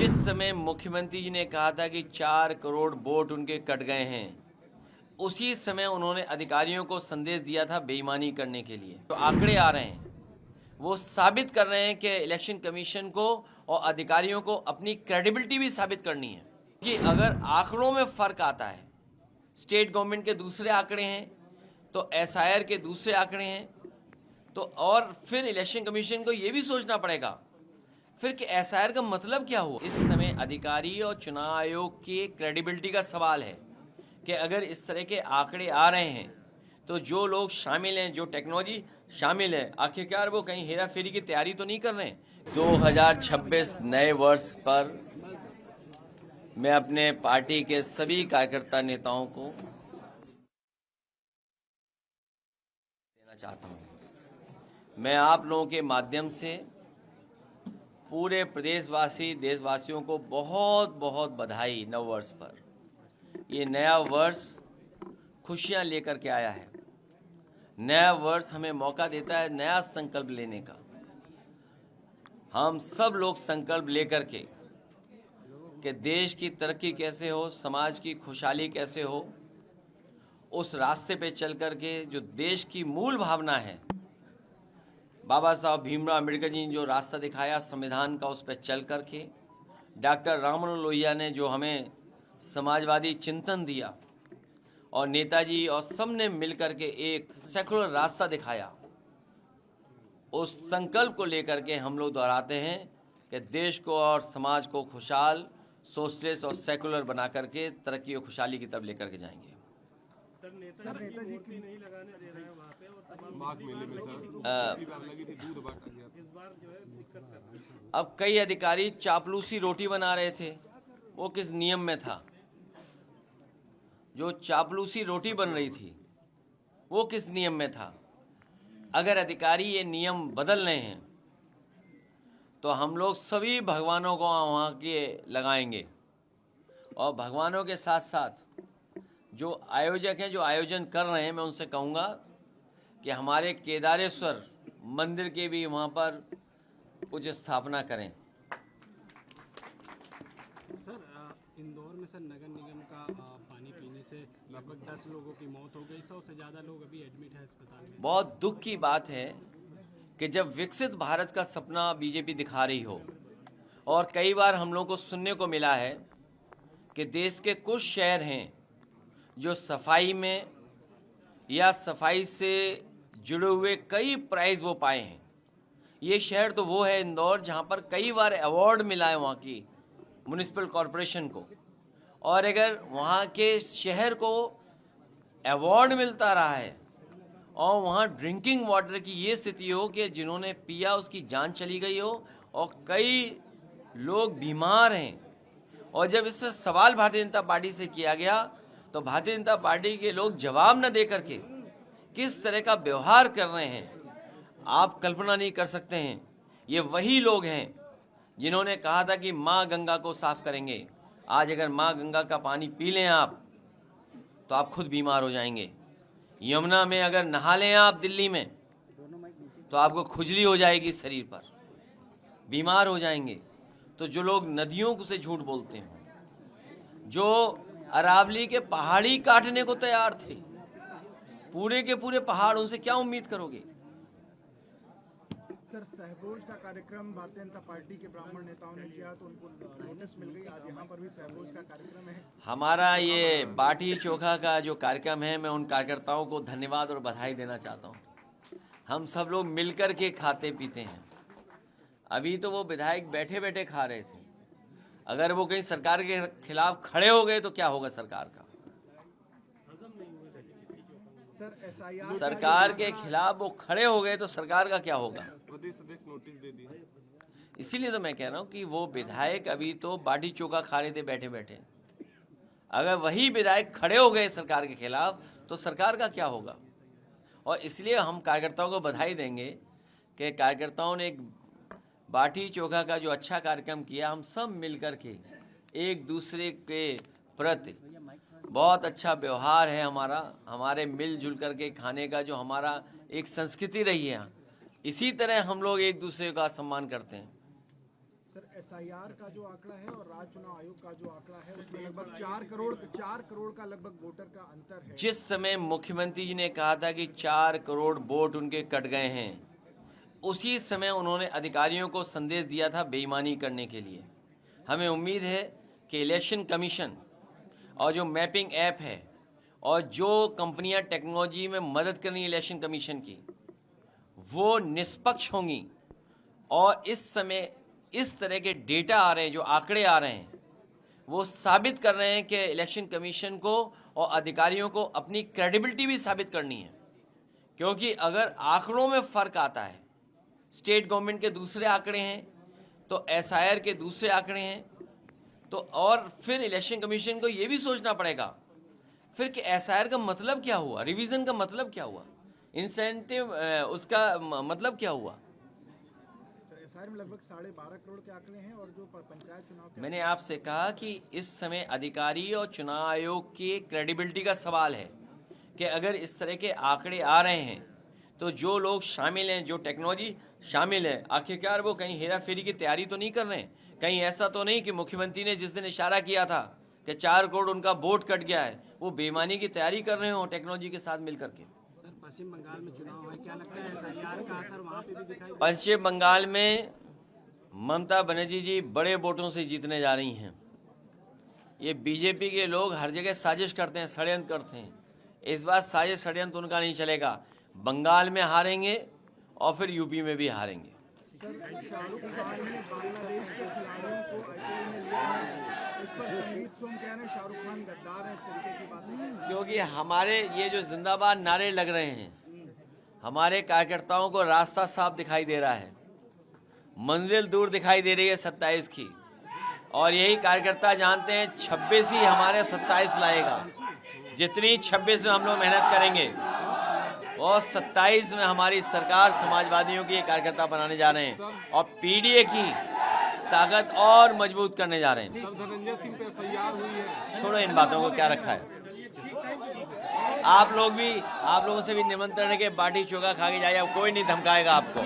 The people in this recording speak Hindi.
जिस समय मुख्यमंत्री जी ने कहा था कि 4 करोड़ वोट उनके कट गए हैं, उसी समय उन्होंने अधिकारियों को संदेश दिया था बेईमानी करने के लिए। तो आंकड़े आ रहे हैं, वो साबित कर रहे हैं कि इलेक्शन कमीशन को और अधिकारियों को अपनी क्रेडिबिलिटी भी साबित करनी है कि अगर आंकड़ों में फ़र्क आता है, स्टेट गवर्नमेंट के दूसरे आंकड़े हैं तो एसआईआर के दूसरे आंकड़े हैं, तो और फिर इलेक्शन कमीशन को ये भी सोचना पड़ेगा फिर कि एसआईआर का मतलब क्या हुआ। इस समय अधिकारी और चुनाव आयोग की क्रेडिबिलिटी का सवाल है कि अगर इस तरह के आंकड़े आ रहे हैं तो जो लोग शामिल हैं, जो टेक्नोलॉजी शामिल है, आखिरकार वो कहीं हेरा फेरी की तैयारी तो नहीं कर रहे हैं। 2026 नए वर्ष पर मैं अपने पार्टी के सभी कार्यकर्ता नेताओं को देना चाहता हूं। मैं आप लोगों के माध्यम से पूरे प्रदेशवासी देशवासियों को बहुत बहुत बधाई नव वर्ष पर। ये नया वर्ष खुशियां लेकर के आया है। नया वर्ष हमें मौका देता है नया संकल्प लेने का। हम सब लोग संकल्प लेकर के कि देश की तरक्की कैसे हो, समाज की खुशहाली कैसे हो, उस रास्ते पे चल कर के जो देश की मूल भावना है, बाबा साहब भीमराव अम्बेडकर जी ने जो रास्ता दिखाया संविधान का, उस पर चल कर के डॉक्टर राम मनोहर लोहिया ने जो हमें समाजवादी चिंतन दिया और नेताजी और सब ने मिलकर के एक सेकुलर रास्ता दिखाया, उस संकल्प को लेकर के हम लोग दोहराते हैं कि देश को और समाज को खुशहाल, सोशलिस्ट और सेकुलर बना करके तरक्की और खुशहाली की तरफ लेकर के जाएंगे। सर नेताजी की मूर्ति नहीं लगाने दे रहे हैं वहाँ पे और तमाम माघ मेले में सर लगी थी, दूध बांटा गया। इस बार जो है दिक्कत कर रहे हैं। अब कई अधिकारी चापलूसी रोटी बना रहे थे, वो किस नियम में था? जो चापलूसी रोटी बन रही थी वो किस नियम में था? अगर अधिकारी ये नियम बदल रहे हैं तो हम लोग सभी भगवानों को वहाँ के लगाएंगे और भगवानों के साथ साथ जो आयोजक हैं, जो आयोजन कर रहे हैं, मैं उनसे कहूँगा कि हमारे केदारेश्वर मंदिर के भी वहाँ पर कुछ स्थापना करें। सर इंदौर में सर नगर निगम का पानी पीने से लगभग 10 लोगों की मौत हो गई, 100 से ज़्यादा लोग अभी एडमिट है अस्पताल में। बहुत दुख की बात है कि जब विकसित भारत का सपना बीजेपी दिखा रही हो और कई बार हम लोगों को सुनने को मिला है कि देश के कुछ शहर हैं जो सफाई में या सफाई से जुड़े हुए कई प्राइज़ वो पाए हैं। ये शहर तो वो है इंदौर, जहाँ पर कई बार अवार्ड मिला है वहाँ की म्युनिसिपल कॉरपोरेशन को, और अगर वहाँ के शहर को अवार्ड मिलता रहा है और वहाँ ड्रिंकिंग वाटर की ये स्थिति हो कि जिन्होंने पिया उसकी जान चली गई हो और कई लोग बीमार हैं, और जब इससे सवाल भारतीय जनता पार्टी से किया गया तो भारतीय जनता पार्टी के लोग जवाब न दे करके किस तरह का व्यवहार कर रहे हैं, आप कल्पना नहीं कर सकते हैं। ये वही लोग हैं जिन्होंने कहा था कि माँ गंगा को साफ करेंगे। आज अगर माँ गंगा का पानी पी लें आप तो आप खुद बीमार हो जाएंगे। यमुना में अगर नहा लें आप दिल्ली में तो आपको खुजली हो जाएगी शरीर पर, बीमार हो जाएंगे। तो जो लोग नदियों को से झूठ बोलते हैं, जो अरावली के पहाड़ी काटने को तैयार थे, पूरे के पूरे पहाड़, उनसे क्या उम्मीद करोगे? सर सहभोज का कार्यक्रम भारतीय जनता पार्टी के ब्राह्मण नेताओं ने किया तो उनको नोटिस मिल गई, आज यहाँ पर भी सहभोज का कार्यक्रम है। हमारा ये बाटी चोखा का जो कार्यक्रम है, मैं उन कार्यकर्ताओं को धन्यवाद और बधाई देना चाहता हूँ। हम सब लोग मिलकर के खाते पीते हैं। अभी तो वो विधायक बैठे बैठे खा रहे थे, अगर वो कहीं सरकार के खिलाफ खड़े हो गए तो क्या होगा सरकार का? सरकार के खिलाफ वो खड़े हो गए तो सरकार का क्या होगा? नोटिस दे दी। इसीलिए तो मैं कह रहा हूँ कि वो विधायक अभी तो बाटी चोखा खा रहे थे बैठे बैठे, अगर वही विधायक खड़े हो गए सरकार के खिलाफ तो सरकार का क्या होगा? और इसलिए हम कार्यकर्ताओं को बधाई देंगे कि कार्यकर्ताओं ने एक बाटी चोखा का जो अच्छा कार्यक्रम किया, हम सब मिलकर के एक दूसरे के प्रति बहुत अच्छा व्यवहार है हमारा, हमारे मिलजुल करके खाने का जो हमारा एक संस्कृति रही है, इसी तरह हम लोग एक दूसरे का सम्मान करते हैं। सर SIR का जो आंकड़ा है और राज्य चुनाव आयोग का जो आंकड़ा है उसमें लगभग 4 करोड़ का लगभग वोटर का अंतर है। जिस समय मुख्यमंत्री जी ने कहा था कि 4 करोड़ वोट उनके कट गए हैं, उसी समय उन्होंने अधिकारियों को संदेश दिया था बेईमानी करने के लिए। हमें उम्मीद है कि इलेक्शन कमीशन और जो मैपिंग ऐप है और जो कंपनियां टेक्नोलॉजी में मदद कर रही हैं इलेक्शन कमीशन की, वो निष्पक्ष होंगी और इस समय इस तरह के डेटा आ रहे हैं, जो आंकड़े आ रहे हैं, वो साबित कर रहे हैं कि इलेक्शन कमीशन को और अधिकारियों को अपनी क्रेडिबिलिटी भी साबित करनी है। क्योंकि अगर आंकड़ों में फ़र्क आता है, स्टेट गवर्नमेंट के दूसरे आंकड़े हैं तो SIR के दूसरे आंकड़े हैं, तो और फिर इलेक्शन कमीशन को ये भी सोचना पड़ेगा फिर कि SIR का मतलब क्या हुआ, रिवीजन का मतलब क्या हुआ, इंसेंटिव उसका मतलब क्या हुआ। SIR में लगभग 12.5 करोड़ के आंकड़े हैं और जो पंचायत चुनाव के मैंने आपसे कहा कि इस समय अधिकारी और चुनाव आयोग की क्रेडिबिलिटी का सवाल है कि अगर इस तरह के आंकड़े आ रहे हैं तो जो लोग शामिल हैं, जो टेक्नोलॉजी शामिल है, आखिरकार वो कहीं हेरा फेरी की तैयारी तो नहीं कर रहे हैं। कहीं ऐसा तो नहीं कि मुख्यमंत्री ने जिस दिन इशारा किया था कि 4 करोड़ उनका वोट कट गया है, वो बेईमानी की तैयारी कर रहे हो टेक्नोलॉजी के साथ मिलकर के। सर, पश्चिम बंगाल में चुनाव है, क्या लगता है SIR का असर वहाँ पे भी दिखाई दे? पश्चिम बंगाल में ममता बनर्जी जी बड़े वोटों से जीतने जा रही हैं। ये बीजेपी के लोग हर जगह साजिश करते हैं, षड्यंत्र करते हैं। इस बार साजिश षड्यंत्र उनका नहीं चलेगा। बंगाल में हारेंगे और फिर यूपी में भी हारेंगे। शाहरुख खान ने बांग्लादेश के खिलाड़ियों को IPL में लिया है, इस पर संगीत सोम कह रहे हैं शाहरुख खान गद्दार है, इस तरीके की बातें। क्योंकि हमारे ये जो जिंदाबाद नारे लग रहे हैं, हमारे कार्यकर्ताओं को रास्ता साफ दिखाई दे रहा है, मंजिल दूर दिखाई दे रही है 27 की, और यही कार्यकर्ता जानते हैं 26 ही हमारे 27 लाएगा। जितनी 26 में हम लोग मेहनत करेंगे और 27 में हमारी सरकार समाजवादियों की कार्यकर्ता बनाने जा रहे हैं और PDA की ताकत और मजबूत करने जा रहे हैं। सर, धनंजय सिंह पे FIR हुई है। छोड़ो इन बातों को, क्या रखा है। आप लोगों से भी निमंत्रण है कि बाटी चोखा खा के जाइए, कोई नहीं धमकाएगा आपको।